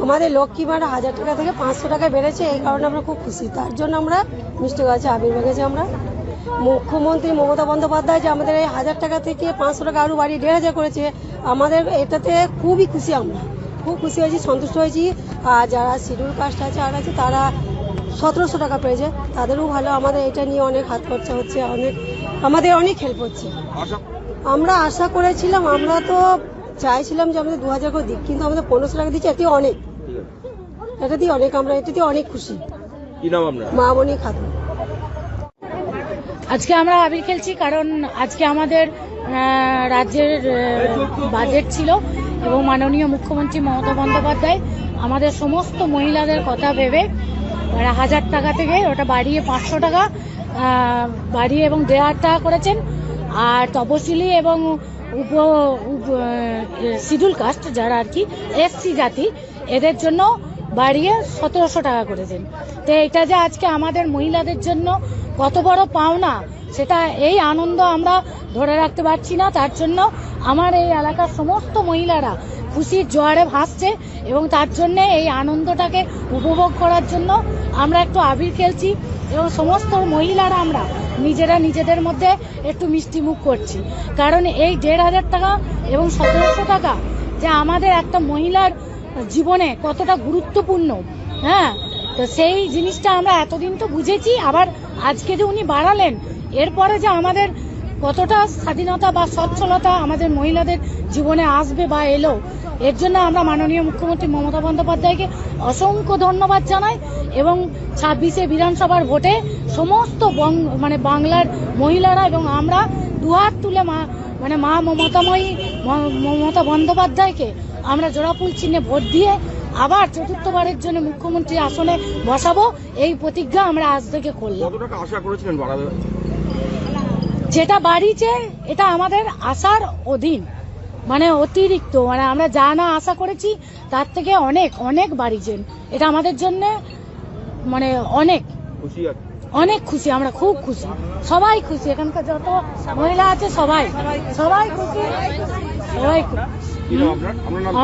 আমাদের লক্ষ্মী ভাড়া 1000 টাকা থেকে 500 টাকা বেড়েছে, এই কারণে আমরা খুব খুশি। তার জন্য আমরা মিষ্টি গাছে আবির মেখেছি। আমরা মুখ্যমন্ত্রী মমতা বন্দ্যোপাধ্যায় যে আমাদের এই 1000 টাকা থেকে 500 টাকা আরো বাড়িয়ে 1500 করেছে, আমাদের এটাতে খুবই খুশি। আমরা খুব খুশি হয়েছি, সন্তুষ্ট হয়েছি। আর যারা শিডিউল কাস্ট আছে আর আছে তারা 1700 টাকা পেয়েছে, তাদেরও ভালো। আমাদের এটা নিয়ে অনেক হাত খরচা হচ্ছে, আমাদের অনেক হেল্প হচ্ছে। আমরা আশা করেছিলাম, আমরা তো চাইছিলাম যে আমাদের 2000 করে দিক, কিন্তু আমাদের 1500 টাকা দিচ্ছে, এটি অনেক। এটা দিয়ে অনেক, আমরা এটাতে অনেক খুশি। মামনি খাতুন। আজকে আমরা আবির খেলছি কারণ আজকে আমাদের রাজ্যের বাজেট ছিল এবং মাননীয় মুখ্যমন্ত্রী মমতা বন্দ্যোপাধ্যায় আমাদের সমস্ত মহিলাদের কথা ভেবে 1000 টাকা থেকে ওটা বাড়িয়ে 500 টাকা বাড়িয়ে এবং 1500 টাকা করেছেন। আর তপশিলি এবং শিডিউল কাস্ট যারা আর কি এসসি জাতি, এদের জন্য বাড়িয়ে 1700 টাকা করেছেন। তো এটা যে আজকে আমাদের মহিলাদের জন্য কত বড় পাওনা, সেটা এই আনন্দ আমরা ধরে রাখতে পারছি না। তার জন্য আমার এই এলাকার সমস্ত মহিলারা খুশির জোয়ারে ভাসছে এবং তার জন্য এই আনন্দটাকে উপভোগ করার জন্য আমরা একটু আবির খেলছি এবং সমস্ত মহিলারা আমরা নিজেরা নিজেদের মধ্যে একটু মিষ্টি মুখ করছি। কারণ এই 1500 টাকা এবং 1700 টাকা যে আমাদের একটা মহিলার জীবনে কতটা গুরুত্বপূর্ণ, হ্যাঁ, তো সেই জিনিসটা আমরা এতদিন তো বুঝেছি। আবার আজকে যে উনি বাড়ালেন, এরপরে যে আমাদের কতটা স্বাধীনতা বা সচ্ছলতা আমাদের মহিলাদের জীবনে আসবে বা এলো, এর জন্য আমরা মাননীয় মুখ্যমন্ত্রী মমতা বন্দ্যোপাধ্যায়কে অসংখ্য ধন্যবাদ জানাই। এবং 26শে বিধানসভার ভোটে সমস্ত বাংলার মহিলারা এবং আমরা দুহাত তুলে মা মমতা বন্দ্যোপাধ্যায়কে আমরা জোড়াফুল চিহ্নে ভোট দিয়ে আবার চতুর্থবারের জন্য মুখ্যমন্ত্রী আসনে বসাবো, এই প্রতিজ্ঞা আমরা আজ থেকে করলাম। যেটা বাড়িছে এটা আমাদের আশার অধীন, অতিরিক্ত, আমরা যা না আশা করেছি তার থেকে অনেক অনেক বাড়িছেন। এটা আমাদের জন্য অনেক অনেক খুশি, আমরা খুব খুশি, সবাই খুশি, এখানকার যত মহিলা আছে সবাই খুশি, সবাই খুশি।